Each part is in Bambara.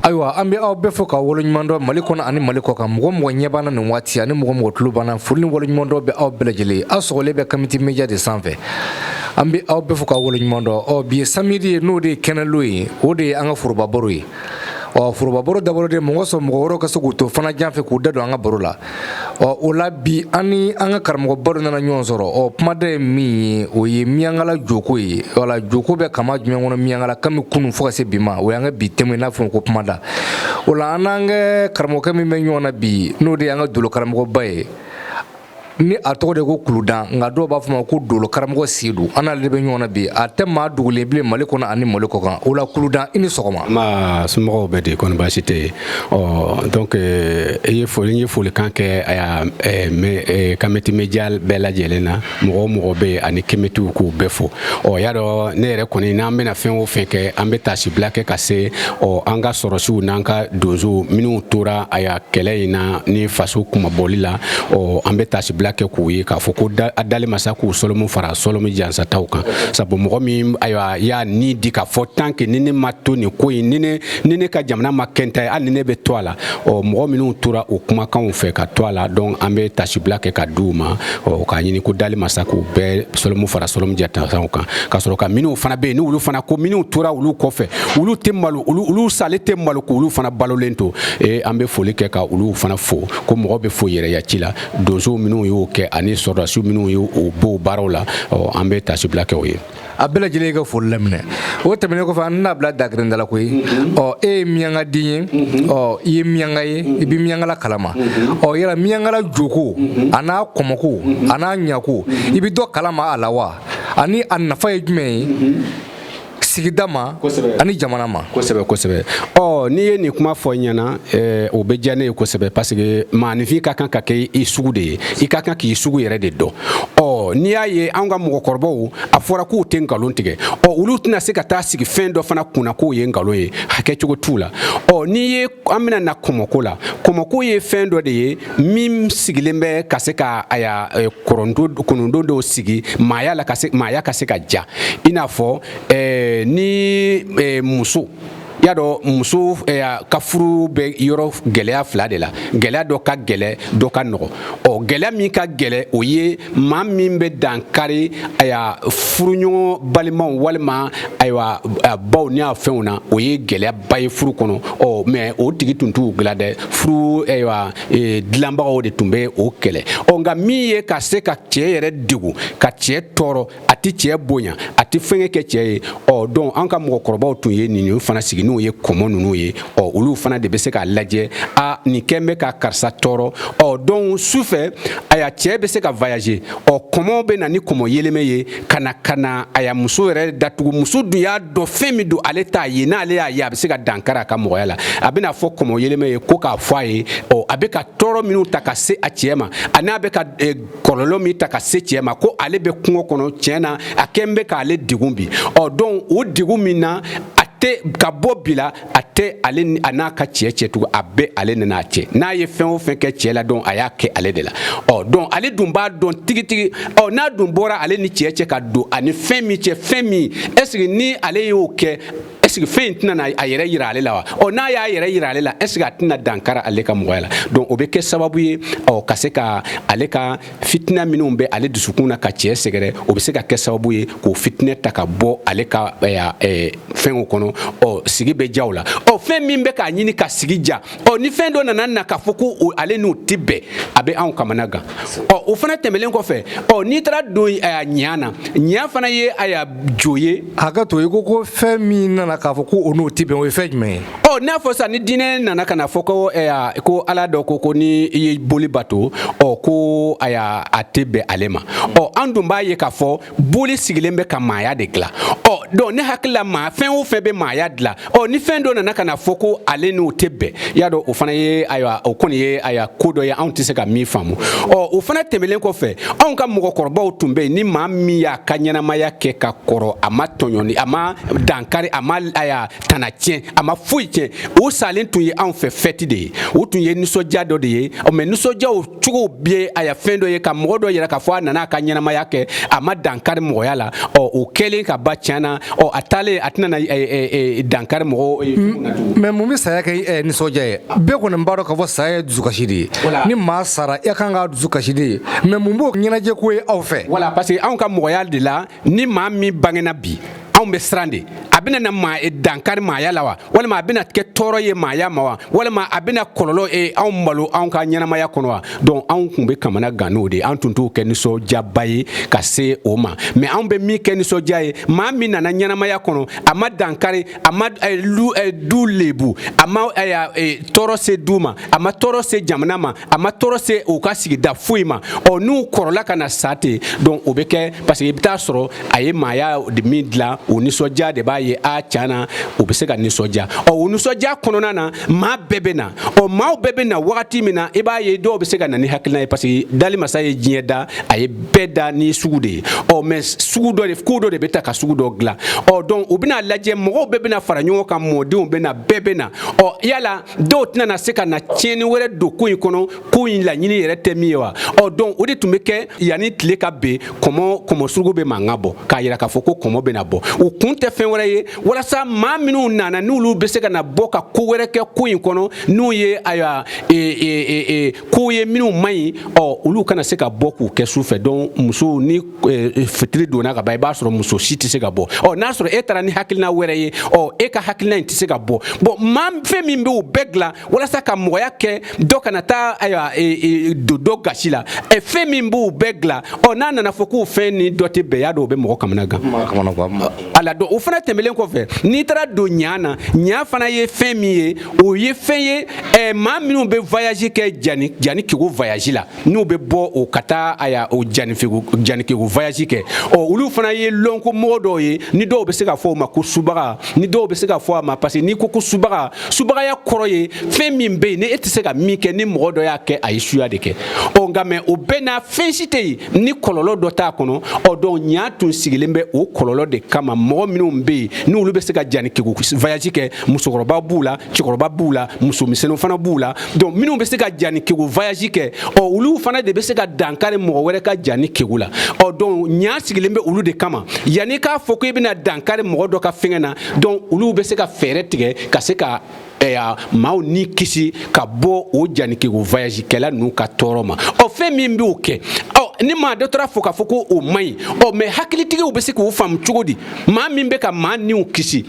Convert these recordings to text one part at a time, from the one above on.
Aywa ambe aw be fo ka wolo nyundo maliko na ani maliko ka mo nyebana no wati ani mo tulubana fulni wolo nyundo be aw belajele asogole be committee media de sanfɛ ambe aw be fo ka wolo nyundo o bi samedi no de kenaloyi o de anga Foroba baro yi o Foroba baro daboro de mo so mo woro ka sugu to fana janfe ku dado anga baro la o la bi ani anga karmo baro na nyon soro o pmade mi o ye Minianka la Djô ko yi wala Djô be kama jumɛ ngono Minianka la kami kunu fo ka se bima o yanga bi temo na fo ko pmada o la ananga karmo kami me nyona bi no de anga dolo karmo baye ni ato de ko kuludan nga do ba fuma ko dolo karamo sidu ana le be nyona bi atema dugule bile maliko na ani maliko kan o la kuludan ini sokoma ma sumo be de kon ba cité donc e foli kan ke aya me kameti medial bela jelena mo be ani kemetu ko befo ya do ne re koni na me na fen o fen ke ambe tashi black ka se anga sorosu nanka dozo minu tora aya kele ina ni faso kuma bolila ambe tashi black ku yi ka foko adale masaku solomo fara solomo jansa tawkan sabo mo mi aywa ya ni di ka fo tanke nini mato ni ko nini ka jamana makenta al nini be toala mo mi no tura o kuma kan fe ka toala donc ambe tashi black ka duma ka nyini ko dale masaku be solomo fara solomo jata tawkan ka soro ka minu fana be ni ulu fana ko minu tura ulu ko fe ulu temmalu ulu sale temmalu ko ulu fana balolento ambe foli ke ka ulu fana fo ko mo be fo yere ya chila dozo minu yo ke ani sorasu minu yo o bo barola ambe tashi black oye abela jele ga fo lemne o tamene ko fa na bla dagren dala koy Minianka dinye ye Minianka ye ibi Minianka la kalama yela Minianka la Djô ko ana komoko ana nyako ibi do kalama alawa ani annafa ye jumɛn sigidama ani jamana ma kosɛbɛ ni ye ni kuma fɔ ɲana o be jane kosɛbɛ parce que maanifi ka kan ka kɛ I sugu de ye I ka kan k'i sugu yɛrɛ de dɔn ni y'a ye an ka mɔgɔkɔrɔbaw a fɔra k'u tɛ nkalon tigɛ olu tɛna se ka taa sigi fɛn dɔ fana kunna k'o ye nkalon ye hakɛ cogo t'u la ni ye an bɛna na kɔmɔko la kɔmɔko ye fɛn dɔ de ye min sigilen bɛ ka se ka aya kɔnɔndon dɔw sigi maaya ka se ka ja I n'a fɔ ni muso yado muso ka furu be yoro gɛlɛya fila de la gɛlɛya dɔ ka gɛlɛ dɔ ka nɔgɔ gɛlɛya min ka gɛlɛ o ye maa min bɛ dankari aya furuɲɔgɔn balimaw walima ayiwa baw ni a fɛnw na o ye gɛlɛya ba ye furu kɔnɔ mais o tigi tun t'u gila dɛ furu ayiwa dilanbagaw de tun bɛ o kɛlɛ nka min ye ka se ka cɛ yɛrɛ degun ka cɛ tɔɔrɔ a ti cɛ bonya a ti fɛngɛ kɛ cɛ ye donc an ka mɔgɔkɔrɔbaw tun ye nin fana sigi n'o ye kɔmɔ nunu ye olu fana de bɛ se ka lajɛ nin kɛn bɛ ka karisa tɔɔrɔ donc sufɛ aya cɛ bɛ se ka voyager kɔmɔ bɛ na ni kɔmɔ yeleme ye kana aya muso yɛrɛ datugu muso dun y'a dɔn fɛn min don ale t'a ye n'ale y'a ye a bɛ se ka dankari a ka mɔgɔya la a bɛna fɔ kɔmɔ yeleme ye ko k'a fɔ a ye a bɛ ka tɔɔrɔ minnu ta ka se a cɛ ma a n'a bɛ ka kɔlɔlɔ min ta ka se cɛ ma ko ale bɛ kungo kɔnɔ tiɲɛ na a kɛn bɛ k'ale degun bi donc o degun min na ka bɔ bila a tɛ ale a n'a ka cɛ tugu a bɛ ale nana cɛ n'a ye fɛn o fɛn kɛ cɛ la donc a y'a kɛ ale de la donc ale dun b'a dɔn tigitigi n'a dun bɔra ale ni cɛ ka don ani fɛn min cɛ fɛn min est-ce que ni ale y'o kɛ est-ce que fɛn tɛna a yɛrɛ yira ale la wa n'a y'a yɛrɛ yira ale la est-ce que a tɛna dankara ale ka mɔgɔya la donc o bɛ kɛ sababu ye ka se ka ale ka fitina minnu bɛ ale dusukun na ka cɛ sɛgɛrɛ o bɛ se ka kɛ sababu ye k'o fitinɛ ta ka bɔ ale ka fɛnw kɔnɔ sigi bɛ jaw la fɛn min bɛ k'a ɲini ka sigi ja ni fɛn dɔ nana na k'a fɔ ko ale n'o tɛ bɛn a bɛ anw kamana gan o fana tɛmɛlen kɔfɛ n'i taara don ɲa na ɲa fana ye aya Djô ye hakɛto I ko fɛn min nana k'a fɔ ko o n'o tɛ bɛn o ye fɛn jumɛn ye n'a fɔ sa ni diinɛ nana ka na fɔ ko ala dɔ ko ni I ye boli bato ko aya a tɛ bɛn ale ma an dun b'a ye k'a fɔ boli sigilen bɛ ka maaya de dilan donc ne hakili la fɛn o fɛn bɛ maaya dilan ni fɛn dɔ nana ka na fɔ ko ale n'o tɛ bɛn y'a dɔn o fana ye ayiwa o kɔni ye ko dɔ ye anw tɛ se ka min faamu o fana tɛmɛlen kɔfɛ anw ka mɔgɔkɔrɔbaw tun bɛ yen ni maa min y'a ka ɲɛnamaya kɛ ka kɔrɔ a ma tɔɲɔni a ma dankari a ma tana tiɲɛ a ma foyi tiɲɛ o salen tun ye anw fɛ fɛti de ye o tun ye nisɔndiya dɔ de ye mais nisɔndiya o cogo bɛ fɛn dɔ ye ka mɔgɔ dɔ yɛrɛ k'a fɔ a nana a ka ɲɛnamaya kɛ a ma dankari mɔgɔya la o kɛlen ka ba tiɲɛ na a taalen a tɛna dankari mɔgɔ mais mun bɛ saya kɛ nisɔndiya ye bɛɛ kɔni b'a dɔn k'a fɔ saya ye dusukasi de ye ni maa sara e kan ka dusukasi de ye mais mun b'o ɲɛnajɛ ko ye aw fɛ voilà parce que anw ka mɔgɔya de la ni maa min bangena bi anw bɛ siran de a bɛna na maa dankari maaya la wa walima a bɛna kɛ tɔɔrɔ ye maaya ma wa walima a bɛna kɔlɔlɔ anw malo anw ka ɲɛnamaya kɔnɔ wa donc anw tun bɛ kamana gan n'o de an tun t'o kɛ nisɔndiyaba ye ka se o ma mais anw bɛ min kɛ nisɔndiya ye maa min nana ɲɛnamaya kɔnɔ a ma dankari a ma du lebu a ma tɔɔrɔ se du ma a ma tɔɔrɔ se jamana ma a ma tɔɔrɔ se u ka sigida foyi ma n'u kɔrɔla ka na sa ten donc o bɛ kɛ parce que i bɛ taa sɔrɔ a ye maaya de min dilan o nisɔndiya de b'a ye a tiɲɛna o bɛ se ka nisɔndiya o nisɔndiya kɔnɔna na maa bɛɛ bɛ na maaw bɛɛ bɛ na wagati min na i b'a ye dɔw bɛ se ka na ni hakilina ye parce que dali masa ye diɲɛ da a ye bɛɛ da ni sugu de ye mais sugu dɔ de ko dɔ de bɛ ta ka sugu dɔ dilan donc u bɛna lajɛ mɔgɔw bɛɛ bɛna fara ɲɔgɔn kan mɔdenw bɛ na bɛɛ bɛ na yala dɔw tɛna na se ka na tiɲɛni wɛrɛ don ko in kɔnɔ ko in laɲini yɛrɛ tɛ min ye wa donc o de tun bɛ kɛ yanni tile ka ben kɔmɔ sugu bɛ mankan bɔ k'a yira k'a fɔ ko kɔmɔ bɛ na bɔ u kun tɛ fɛn wɛrɛ ye walasa maa minnu nana n'olu bɛ se ka na bɔ ka ko wɛrɛ kɛ ko in kɔnɔ n'u ye ko ye minnu man ɲi olu kana se ka bɔ k'u kɛ su fɛ donc muso ni fitiri donna ka ban i b'a sɔrɔ muso si tɛ se ka bɔ n'a sɔrɔ e taara ni hakilina wɛrɛ ye e ka hakilina in tɛ se ka bɔ maa fɛn min bɛ o bɛɛ dilan walasa ka mɔgɔya kɛ dɔ kana taa don dɔ gasi la fɛn min b'o bɛɛ dilan n'a nana fɔ k'o fɛn ni dɔ tɛ bɛn y'a dɔn o bɛ mɔgɔ kamana gan ala dɔn o fana tɛmɛlen kɔfɛ n'i taara don ɲa na ɲa fana ye fɛn min ye o ye fɛn ye maa minnu bɛ voyage kɛ jani kego voyage la n'u bɛ bɔ o ka taa o jani kego voyage kɛ olu fana ye lɔnko mɔgɔ dɔw ye ni dɔw bɛ se ka fɔ o ma ko subaga ni dɔw bɛ se ka fɔ a ma parce que n'i ko subagaya kɔrɔ ye fɛn min bɛ yen ni e tɛ se ka min kɛ ni mɔgɔ dɔ y'a kɛ a ye suya de kɛ nka mais o bɛɛ n'a fɛn si tɛ yen ni kɔlɔlɔ dɔ t'a kɔnɔ donc ɲa tun sigilen bɛ o kɔlɔlɔ de kama mɔgɔ minnu bɛ yen n'olu bɛ se ka jani kego voyage kɛ musokɔrɔba b'u la cɛkɔrɔba b'u la musomisɛnninw fana b'u la donc minnu bɛ se ka jani kego voyage kɛ olu fana de bɛ se ka dankari mɔgɔ wɛrɛ ka jani kego la donc ɲa sigilen bɛ olu de kama yanni k'a fɔ ko i bɛna dankari mɔgɔ dɔ ka fɛngɛ na donc olu bɛ se ka fɛɛrɛ tigɛ ka se ka maaw ni kisi ka bɔ o janikego voyage kɛla ninnu ka tɔɔrɔ ma fɛn min b'o kɛ ni maa dɔ taara fɔ k'a fɔ ko o man ɲi mais hakilitigiw bɛ se k'o faamu cogo di maa min bɛ ka maa niw kisi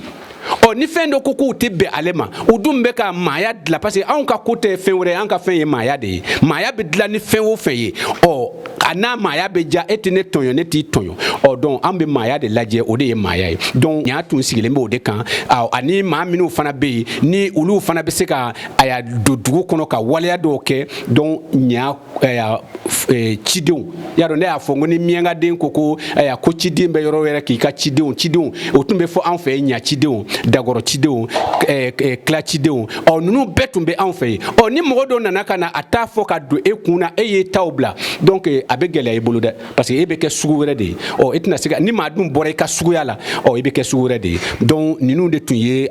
ni fɛn dɔ ko k'u tɛ bɛn ale ma u dun bɛ ka maaya dilan parce que anw ka ko tɛ fɛn wɛrɛ ye an ka fɛn ye maaya de ye maaya bɛ dilan ni fɛn o fɛn ye a n'a maaya bɛ ja e tɛ ne tɔɲɔ ne t'i tɔɲɔ donc an bɛ maaya de lajɛ o de ye maaya ye donc ɲa tun sigilen bɛ o de kan ani maa minnu fana bɛ yen ni olu fana bɛ se ka don dugu kɔnɔ ka waleya dɔw kɛ donc ɲa cidenw y'a dɔn ne y'a fɔ n ko ni miyankaden ko ko ciden bɛ yɔrɔ wɛrɛ k'i ka cidenw o tun bɛ fɔ anw fɛ ɲa cidenw dagɔrɔ cidenw kila cidenw ninnu bɛɛ tun bɛ anw fɛ yen ni mɔgɔ dɔ nana ka na a t'a fɔ ka don e kun na e ye taw bila donc a bɛ gɛlɛya i bolo dɛ parce que e bɛ kɛ sugu wɛrɛ de ye e tɛna se ka ni maa dun bɔra i ka suguya la i bɛ kɛ sugu wɛrɛ de ye donc ninnu de tun ye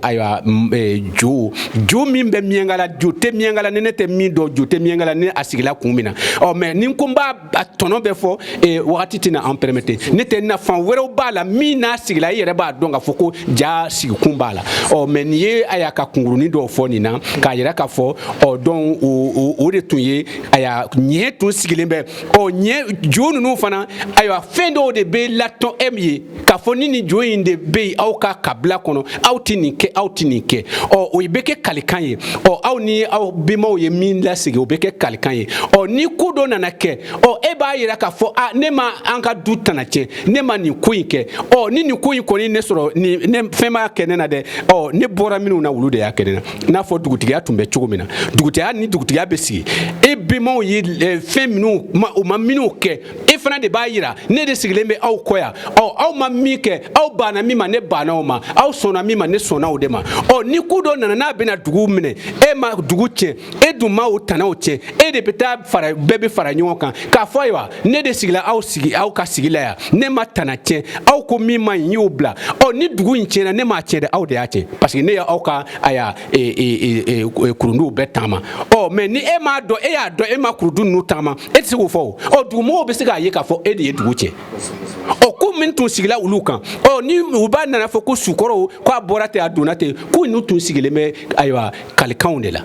jo min bɛ miyanka la jo tɛ miyanka la ni ne tɛ min dɔn jo tɛ miyanka la ni a sigila kun min na mais ni ko n b'a tɔnɔ bɛ fɔ wagati tɛna an permettre ne tɛ nafa wɛrɛw b'a la min n'a sigila i yɛrɛ b'a dɔn k'a fɔ ko ja sigikun b'a la mais nin ye a y'a ka kunkurunin dɔw fɔ nin na k'a yira k'a fɔ donc o de tun ye ɲɛ tun sigilen bɛ jo ninnu fana ayiwa fɛn dɔw de bɛ latɔn e min ye k'a fɔ ni nin jo in de bɛ yen aw ka kabila kɔnɔ aw tɛ nin kɛ aw tɛ nin kɛ o bɛ kɛ kalikan ye aw ni aw benbaw ye min lasigi o bɛ kɛ kalikan ye ni ko dɔ nana kɛ e b'a yira k'a fɔ ne ma an ka du tana tiɲɛ ne ma nin ko in kɛ ni nin ko in kɔni ne sɔrɔ ne fɛn b'a kɛ ne na dɛ ne bɔra minnu na olu de y'a kɛ ne na n'a fɔ dugutigiya tun bɛ cogo min na dugutigiya ni dugutigiya bɛ sigi e benbaw ye fɛn minnu u ma minnu kɛ e fana de b'a yira ne de sigilen bɛ aw kɔ yan aw ma min kɛ aw banna min ma ne banna o ma aw sɔnna min ma ne sɔnna o de ma ni ko dɔ nana n'a bɛna dugu minɛ e ma dugu tiɲɛ e dun ma o tanaw tiɲɛ e de bɛ taa bɛɛ bɛ fara ɲɔgɔn kan k'a fɔ ayiwa ne de sigila aw ka sigi la yan ne ma tana tiɲɛ aw ko min ma ɲi n y'o bila ni dugu in tiɲɛna ne m'a tiɲɛ dɛ aw de y'a tiɲɛ parce que ne y'aw ka kurunduw bɛɛ taama mais ni e m'a dɔn e y'a dɔn e ma kurundu ninnu taama e tɛ se k'o fɔ o dugumɔgɔw bɛ se k'a ye k'a fɔ e de ye dugu tiɲɛ ko ko min tun sigila ulu kan ni u ba nana fɔ ko sukɔrɔ ko a bɔra ten a donna ten ko n'u tun sigilen bɛ ayiwa kalikanw de la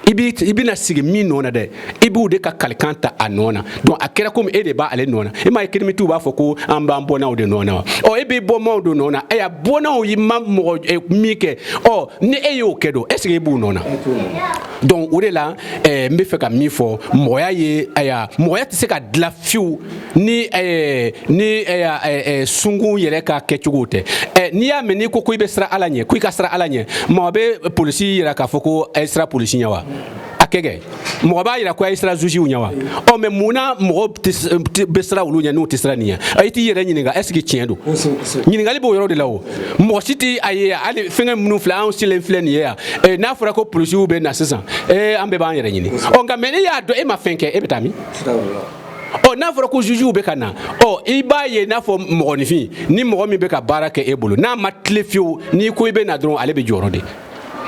i bɛna sigi min nɔ na dɛ i b'u de ka kalikan ta a nɔ na donc a kɛra komi e de b'a ale nɔ na e m'a ye kirimitiw b'a fɔ ko an b'an bɔnnaw de nɔ na wa e b'i bɔnnaw de nɔ na bɔnnaw yi ma mɔgɔ min kɛ ni e y'o kɛ don est ce que e b'u nɔ na donc o de la n bɛ fɛ ka min fɔ mɔgɔya ye mɔgɔya tɛ se ka dilan fiyewu ni sungun yɛrɛ ka kɛcogo tɛ n'i y'a mɛn n'i ko i bɛ siran Ala ɲɛ ko i ka siran Ala ɲɛ mɔgɔ bɛ polisi yira k'a fɔ ko a ye siran polisi ɲɛ wa a kɛ mɔgɔ b'a yira ko a ye siran juges ɲɛ wa mais munna mɔgɔ bɛ siran olu ɲɛ n'u tɛ siran nin ɲɛ i t'i yɛrɛ ɲininka est ce que tiɲɛ don ɲininkali b'o yɔrɔ de la o mɔgɔ si tɛ a ye hali fɛngɛ minnu filɛ anw silen filɛ nin ye yan n'a fɔra ko polisiw bɛ na sisan an bɛɛ b'an yɛrɛ ɲini nka mais ne y'a dɔn e ma fɛn kɛ e bɛ taa min n'a fɔra ko juges bɛ ka na i b'a ye n'a fɔ mɔgɔninfin ni mɔgɔ min bɛ ka baara kɛ e bolo n'a ma tile fiyewu n'i ko i bɛ na dɔrɔn ale bɛ jɔyɔrɔ de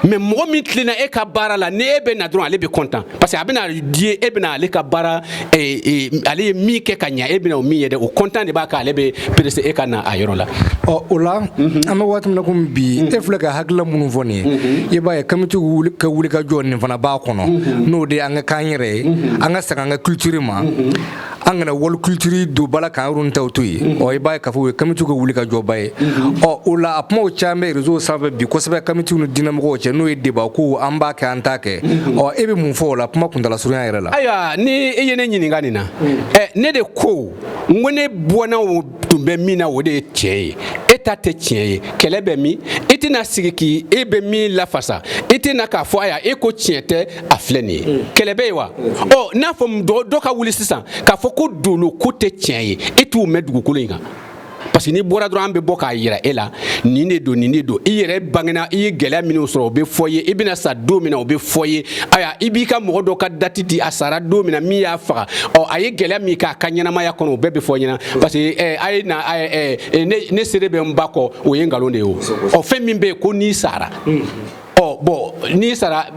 mais mɔgɔ min tilenna e ka baara la ni e bɛ na dɔrɔn ale bɛ content parce que a bɛna di e bɛna ale ka baara ale ye min kɛ ka ɲɛ e bɛna o min ye dɛ o content de b'a kan ale bɛ pressé e ka na a yɔrɔ la o la an bɛ waati min na komi bi e filɛ ka hakilila minnu fɔ nin ye i b'a ye comité ka wuli ka jɔ nin fana b'a kɔnɔ n'o de ye an ka k'an yɛrɛ ye an ka segin an ka culture ma an kana wali culture don bala k'an yɔrɔ taw to yen i b'a ye k'a fɔ o ye comité ka wuli ka jɔba ye o la a kumaw caman bɛ réseau sanfɛ bi kosɛbɛ comité ni diinɛmɔgɔw cɛ n'o ye débat ko an b'a kɛ an t'a kɛ e bɛ mun fɔ o la kuma kuntala surunya yɛrɛ la ayiwa ni e ye ne ɲininka nin na ne de ko n ko ne bɔnnaw tun bɛ min na o de ye tiɲɛ ye e ta tɛ tiɲɛ ye kɛlɛ bɛ min e tɛna sigi k'i e bɛ min lafasa e tɛna k'a fɔ aya e ko tiɲɛ tɛ a filɛ nin ye kɛlɛ bɛ yen wa n'a fɔ dɔ ka wuli sisan k'a fɔ ko dolo ko tɛ tiɲɛ ye e t'u mɛn dugukolo in kan parce que ni bɔra dɔrɔn an bɛ bɔ k'a yira e la nin de don i yɛrɛ bangena i ye gɛlɛya minnu sɔrɔ o bɛ fɔ ye i bɛna sa don min na o bɛ fɔ ye aya i b'i ka mɔgɔ dɔ ka date di a sara don min na min y'a faga a ye gɛlɛya min k'a ka ɲɛnamaya kɔnɔ o bɛɛ bɛ fɔ ɲɛna parce que ne sere bɛ n ba kɔ o ye nkalon de ye o fɛn min bɛ yen ko n'i sara n'i sara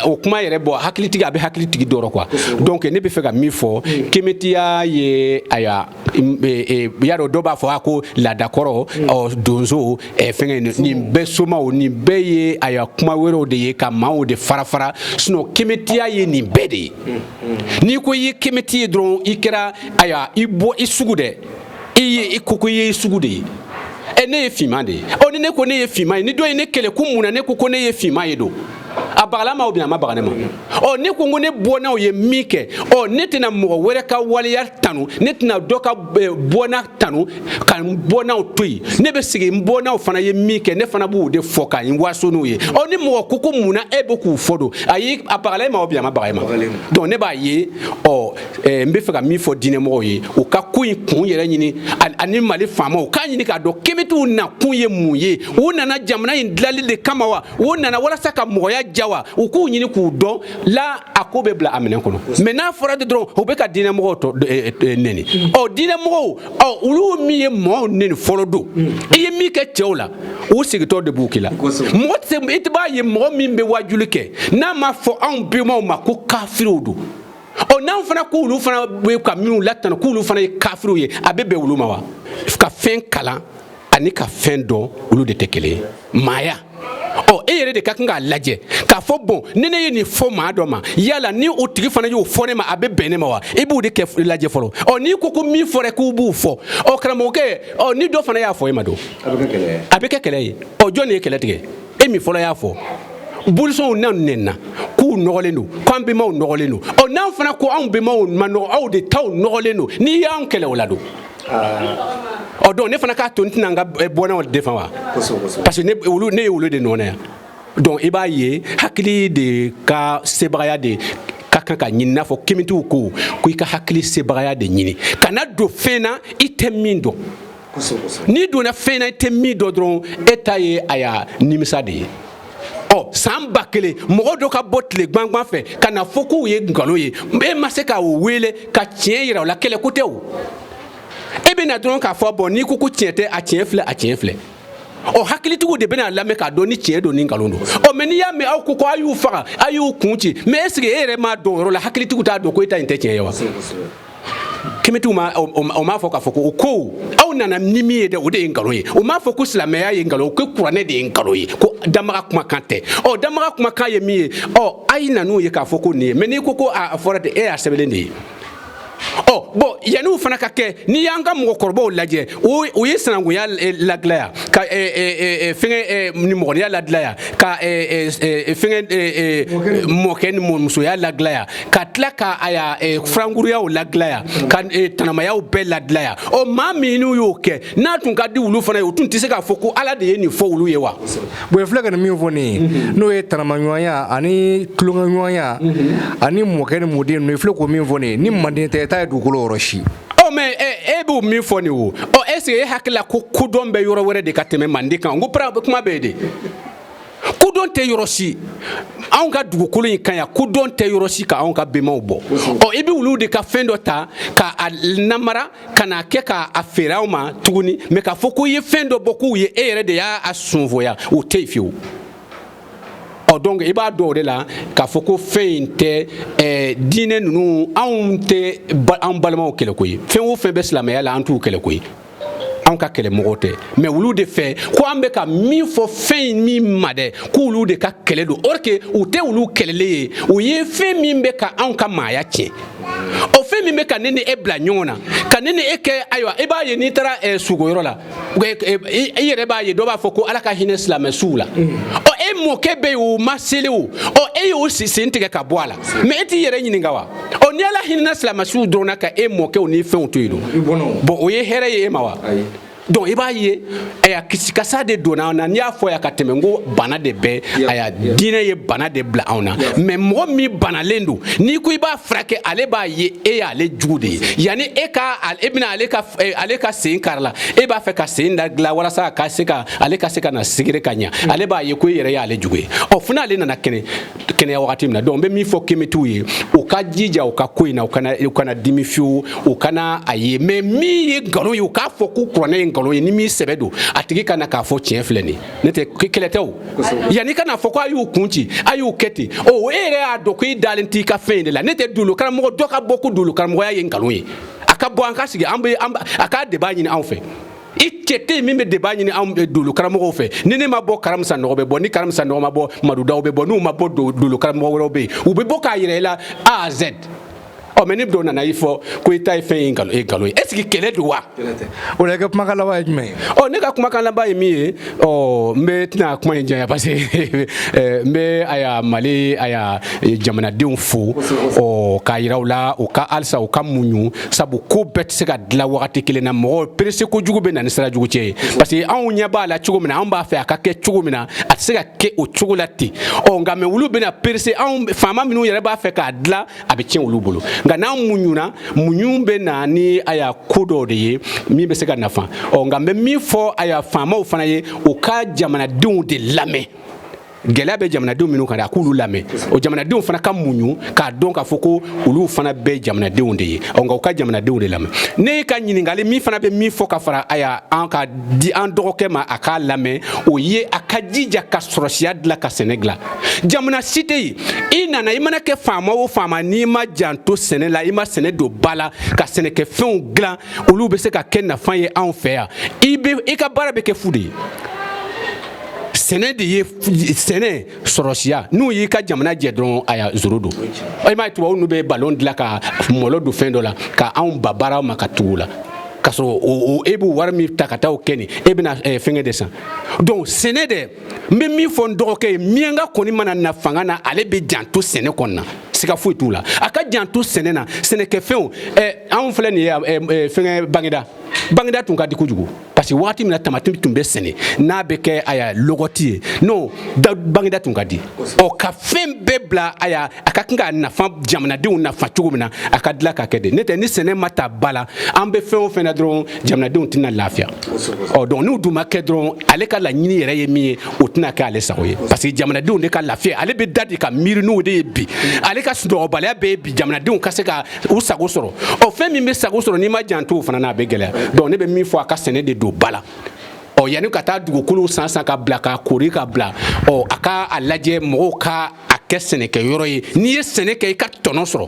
o kuma yɛrɛ hakilitigi a bɛ hakilitigi dɔrɔn quoi donc ne bɛ fɛ ka min fɔ kemetiya ye y'a dɔn dɔw b'a fɔ ko laadakɔrɔ donso fɛngɛ nin bɛɛ somaw nin bɛɛ ye kuma wɛrɛw de ye ka maaw de fara sinon kemetiya ye nin bɛɛ de ye n'i ko i ye kemeti ye dɔrɔn i kɛra i bɔ i sugu dɛ i ko i ye sugu de ye ne ye finman de ye ni ne ko ne ye finman ye ni dɔ ye ne kɛlɛ ko mun na ne ko ne ye finman ye don a bagala ma ou bien a ma baga ne ma ne ko ne bɔnnaw ye min kɛ ne tɛna mɔgɔ wɛrɛ ka waleya tanu ne tɛna dɔ ka bɔnna tanu ka bɔnnaw to yen ne bɛ sigi n bɔnnaw fana ye min kɛ ne fana b'o de fɔ ka n waso n'o ye ni mɔgɔ ko mun na e bɛ k'u fɔ don ayi a bagala e ma ou bien a ma baga e ma donc ne b'a ye n bɛ fɛ ka min fɔ diinɛmɔgɔw ye u ka ko in kun yɛrɛ ɲini ani Mali faamaw k'a ɲini k'a dɔn kemetiw na kun ye mun ye u nana jamana in dilanli de kama wa u nana walasa ka mɔgɔya jawa u k'u ɲini k'u dɔn la a ko bɛ bila a minɛn kɔnɔ mais n'a fɔra de dɔrɔn u bɛ ka diinɛmɔgɔw nɛni diinɛmɔgɔw olu min ye mɔgɔw nɛni fɔlɔ don i ye min kɛ cɛw la u sigitɔ de b'u k'i la mɔgɔ tɛ se i tɛ b'a ye mɔgɔ min bɛ wajuli kɛ n'a ma fɔ anw bɛnbaw ma ko kafiriw don n'anw fana k'olu fana bɛ ka minnu latanu k'olu fana ye kafiriw ye a bɛ bɛn olu ma wa ka fɛn kalan ani ka fɛn dɔn olu de tɛ kelen ye maaya e yɛrɛ de ka kan k'a lajɛ k'a fɔ bon ni ne ye nin fɔ maa dɔ ma yala ni o tigi fana y'o fɔ ne ma a bɛ bɛn ne ma wa i b'o de kɛ lajɛ fɔlɔ n'i ko min fɔra k'u b'u fɔ karamɔgɔkɛ ni dɔ fana y'a fɔ e ma don a bɛ kɛ kɛlɛ ye jɔn de ye kɛlɛ tigɛ e min fɔlɔ y'a fɔ bolisɔnw na nɛnna k'u nɔgɔlen don k'an bɛnbaw nɔgɔlen don n'an fana ko anw bɛnbaw ma nɔgɔ aw de taw nɔgɔlen don n'i y'anw kɛlɛ o la don donc ne fana k'a to n tɛna n ka bɔnnaw defan wa parce que ne ye olu de nɔ na yan donc i b'a ye hakili de ka sebagaya de ka kan ka ɲini n'a fɔ kemitiw ko i ka hakili sebagaya de ɲini kana don fɛn na i tɛ min dɔn n'i donna fɛn na i tɛ min dɔn dɔrɔn e ta ye nimisa de ye san 1000 mɔgɔ dɔ ka bɔ tile gwangwan fɛ ka na fɔ k'u ye nkalon ye e ma se ka o wele ka tiɲɛ yira o la kɛlɛ ko tɛ o e bɛ na dɔrɔn k'a fɔ n'i ko tiɲɛ tɛ a tiɲɛ filɛ hakilitigiw de bɛna lamɛn k'a dɔn ni tiɲɛ don ni nkalon don mais n'i y'a mɛn aw ko a y'u faga a y'u kun ci mais est-ce que e yɛrɛ m'a dɔn o yɔrɔ la hakilitigiw t'a dɔn ko e ta in tɛ tiɲɛ ye wa kemitiw o m'a fɔ k'a fɔ ko aw nana ni min ye dɛ o de ye nkalon ye o m'a fɔ ko silamɛya ye nkalon ko kuranɛ de ye nkalon ye ko damaga kumakan tɛ damaga kumakan ye min ye a yi nan'o ye k'a fɔ ko nin ye mais n'i ko ko a fɔra de e y'a sɛbɛnlen de ye bon yanniw fana ka kɛ n'i y'an ka mɔgɔkɔrɔbaw lajɛ o ye sinankunya ladilan yan ka fɛngɛ nimɔgɔniya ladilan yan ka fɛngɛ mɔkɛ ni mɔmusoya ladilan yan ka tila ka furankuruyaw ladilan yan ka tanamayaw bɛɛ ladilan yan maa min n'u y'o kɛ n'a tun ka di olu fana ye o tun tɛ se k'a fɔ ko ala de ye nin fɔ olu ye wa. bon filɛ ka nin min fɔ nin ye n'o ye tanamaɲɔgɔnya ani tulonkɛɲɔgɔnya ani mɔkɛ ni mɔden ninnu i filɛ k'o min fɔ nin ye ni manden tɛ taa ye dugukolo yɔrɔ si. mais e b'o min fɔ nin o est-ce que e hakilila ko kodɔn bɛ yɔrɔ wɛrɛ de ka tɛmɛ manden kan n ko kuma bɛ yen de kodɔn tɛ yɔrɔ si anw ka dugukolo in kan yan kodɔn tɛ yɔrɔ si ka anw ka bɛnbaw bɔ i bɛ olu de ka fɛn dɔ ta k'a namara ka n'a kɛ k'a feere aw ma tuguni mais k'a fɔ ko i ye fɛn dɔ bɔ k'u ye e yɛrɛ de y'a sunfoya o tɛ yen fiyewu. Donc i b'a dɔn o de la k'a fɔ ko fɛn in tɛ diinɛ ninnu anw tɛ an balimaw kɛlɛ ko ye fɛn o fɛn bɛ silamɛya la an t'u kɛlɛ ko ye anw ka kɛlɛmɔgɔw tɛ mais olu de fɛ ko an bɛ ka min fɔ fɛn in min ma dɛ k'olu de ka kɛlɛ don or que u tɛ olu kɛlɛlen ye u ye fɛn min bɛ ka anw ka maaya tiɲɛ o fɛn min bɛ ka ne ni e bila ɲɔgɔn na ka ne ni e kɛ ayiwa i b'a ye n'i taara sugoyɔrɔ la i yɛrɛ b'a ye dɔw b'a fɔ ko ala ka hinɛ silamɛsuw la e mɔkɛ bɛ yen o ma seli o e y'o sen tigɛ ka bɔ a la mais e t'i yɛrɛ ɲininka wa ni ala hinɛna silamɛsuw dɔrɔn na ka e mɔkɛw ni fɛnw to yen don bon o ye hɛrɛ ye e ma wa. Donc i b'a ye kisikasa de donna anw na n'i y'a fɔ yan ka tɛmɛ n ko bana de bɛ diinɛ ye bana de bila anw na mais mɔgɔ min banalen don n'i ko i b'a furakɛ ale b'a ye e y'ale jugu de ye yanni e bɛna ale ka sen kari la e b'a fɛ ka sen da dilan walasa ale ka se ka na sigiri ka ɲa ale b'a ye ko e yɛrɛ y'ale jugu ye fo n'ale nana kɛnɛya wagati min na donc n bɛ min fɔ kemitiw ye u ka jija u ka ko in na u kana dimi fiyewu u kana a ye mais min ye nkalon ye u k'a fɔ ko kuranɛ ye nkalon ye ni min sɛbɛ don a tigi ka na k'a fɔ tiɲɛ filɛ nin ne tɛ kɛlɛ tɛ o yanni ka na fɔ ko a y'u kun ci a y'u kɛ ten e yɛrɛ y'a dɔn ko i dalen t'i ka fɛn in de la ne tɛ dolo karamɔgɔ dɔ ka bɔ ko dolo karamɔgɔya ye nkalon ye a ka bɔ an ka sigi a k'a de b'a ɲini anw fɛ i cɛ tɛ min bɛ de b'a ɲini anw dolo karamɔgɔw fɛ ni ne ma bɔ karamisa nɔgɔ bɛ bɔ ni karamisa nɔgɔ ma bɔ madudaw bɛ bɔ n'u ma bɔ dolo karamɔgɔ wɛrɛw bɛ yen u bɛ bɔ k'a yɛrɛ i la A à Z. Mais ni dɔ nana i fɔ ko i ta ye fɛn ye nkalon ye est ce que kɛlɛ don wa. o la i ka kumakan laban ye jumɛn ye. ne ka kumakan laban ye min ye n bɛ tɛna kuma in janya parce que n bɛ Mali jamanadenw fo k'a yira u la u ka halisa u ka muɲu sabu ko bɛɛ tɛ se ka dilan wagati kelen na mɔgɔ perese kojugu bɛ na ni sira jugu cɛ ye parce que anw ɲɛ b'a la cogo min na anw b'a fɛ a ka kɛ cogo min na a tɛ se ka kɛ o cogo la ten nka mais olu bɛna perese anw faama minnu yɛrɛ b'a fɛ k'a dilan a bɛ tiɲɛ olu bolo nka n'an muɲuna muɲu bɛ na ni ko dɔw de ye min bɛ se ka nafa nka n bɛ min fɔ faamaw fana ye u ka jamanadenw de lamɛn gɛlɛya bɛ jamanadenw minnu kan a k'olu lamɛn o jamanadenw fana ka muɲu k'a dɔn k'a fɔ ko olu fana bɛ jamanadenw de ye nka u ka jamanadenw de lamɛn ne ka ɲininkali min fana bɛ min fɔ ka fara an ka di an dɔgɔkɛ ma a k'a lamɛn o ye a ka jija ka sɔrɔsiya dilan ka sɛnɛ dilan jamana si tɛ yen i nana i mana kɛ faama o faama n'i ma janto sɛnɛ la i ma sɛnɛ don ba la ka sɛnɛkɛfɛnw dilan olu bɛ se ka kɛ nafa ye anw fɛ yan i ka baara bɛ kɛ fu de ye sɛnɛ de ye sɛnɛ sɔrɔsiya n'u y'i ka jamana jɛ dɔrɔn zoro don i m'a ye tubabu n'u bɛ ballon dilan ka mɔlɔ don fɛn dɔ la ka anw ba baaraw ma ka tugu la ka sɔrɔ e b'u wari min ta ka taa o kɛ nin e bɛna fɛngɛ de san donc sɛnɛ dɛ n bɛ min fɔ n dɔgɔkɛ ye miyanka kɔni mana na fanga na ale bɛ janto sɛnɛ kɔnɔ na siga foyi t'u la a ka janto sɛnɛ na sɛnɛkɛfɛnw anw filɛ nin ye fɛngɛ Bangeda tun ka di kojugu parce que waati min na tamati tun bɛ sɛnɛ n'a bɛ kɛ lɔgɔti ye non Bangeda tun ka di ka fɛn bɛɛ bila a ka kan ka nafa jamanadenw nafa cogo min na a ka dilan ka kɛ de ne tɛ ni sɛnɛ ma ta ba la an bɛ fɛn o fɛn na dɔrɔn jamanadenw tɛna lafiya donc n'u dun ma kɛ dɔrɔn ale ka laɲini yɛrɛ ye min ye o tɛna kɛ ale sago ye parce que jamanadenw de ka lafiya ale bɛ da de ka miiri n'o de ye bi ale ka sunɔgɔbaliya bɛ ye bi jamanadenw ka se ka u sago sɔrɔ fɛn min bɛ sago sɔrɔ n'i ma janto o fana n'a bɛ gɛlɛya donc ne bɛ min fɔ a ka sɛnɛ de don ba la yanni ka taa dugukolo san ka bila ka kori ka bila a ka a lajɛ mɔgɔw ka a kɛ sɛnɛkɛ yɔrɔ ye n'i ye sɛnɛ kɛ i ka tɔnɔ sɔrɔ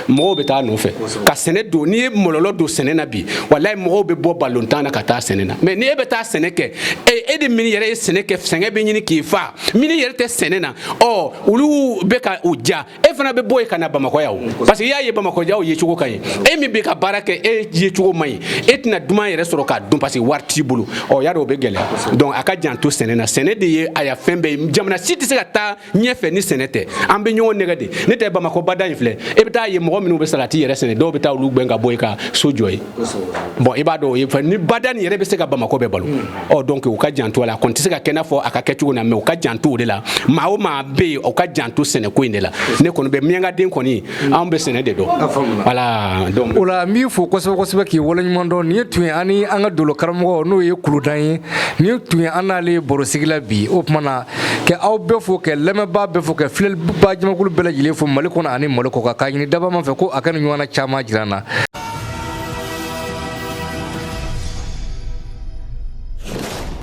mɔgɔw bɛ taa nɔfɛ ka sɛnɛ don n'i ye mɔlɔlɔ don sɛnɛ na bi walahi mɔgɔw bɛ bɔ balontan na ka taa sɛnɛ na mais ni e bɛ taa sɛnɛ kɛ e de min yɛrɛ ye sɛnɛ kɛ sɛgɛn bɛ ɲini k'i fa min yɛrɛ tɛ sɛnɛ na olu bɛ ka u ja e fana bɛ bɔ yen ka na Bamakɔ yan parce que i y'a ye Bamakɔ jaw ye cogo ka ɲi e min bɛ ka baara kɛ e ye cogo man ɲi e tɛna duman yɛrɛ sɔrɔ k'a dun parce que wari t'i bolo y'a dɔn o bɛ gɛlɛya donc a ka janto sɛnɛ na sɛnɛ de ye a ya fɛn bɛɛ ye jamana si tɛ se ka taa ɲɛfɛ ni sɛnɛ tɛ an bɛ ɲɔgɔn nɛgɛ de ne tɛ Bamakɔ bada in filɛ e bɛ taa ye mɔgɔ minnu bɛ salati yɛrɛ sɛnɛ dɔw bɛ taa olu gbɛn ka bɔ i ka so jɔ ye bon i b'a dɔn ni bada nin yɛrɛ bɛ se ka Bamakɔ bɛɛ balo donc u ka janto a la a kɔni tɛ se ka kɛ i n'a fɔ a ka kɛ cogo na mais u ka janto o de la maa o maa bɛ yen u ka janto sɛnɛko in de la ne kɔni bɛ miyanka den kɔni an bɛ sɛnɛ de dɔn voilà donc o la n b'i fo kosɛbɛ kosɛbɛ k'i waleɲuman dɔn nin ye tun ye ani an ka dolo karamɔgɔ n'o ye Kuludan ye nin tun ye an n'ale barosigi la bi o tuma na kɛ aw bɛɛ fo kɛ lamɛnbaa bɛɛ fo kɛ filɛliba jamakulu bɛɛ lajɛlen fo Mali kɔnɔ ani Mali kɔ kan k'a ɲini daba ma fɛ ko a ka nin ɲɔgɔnna caman jira an na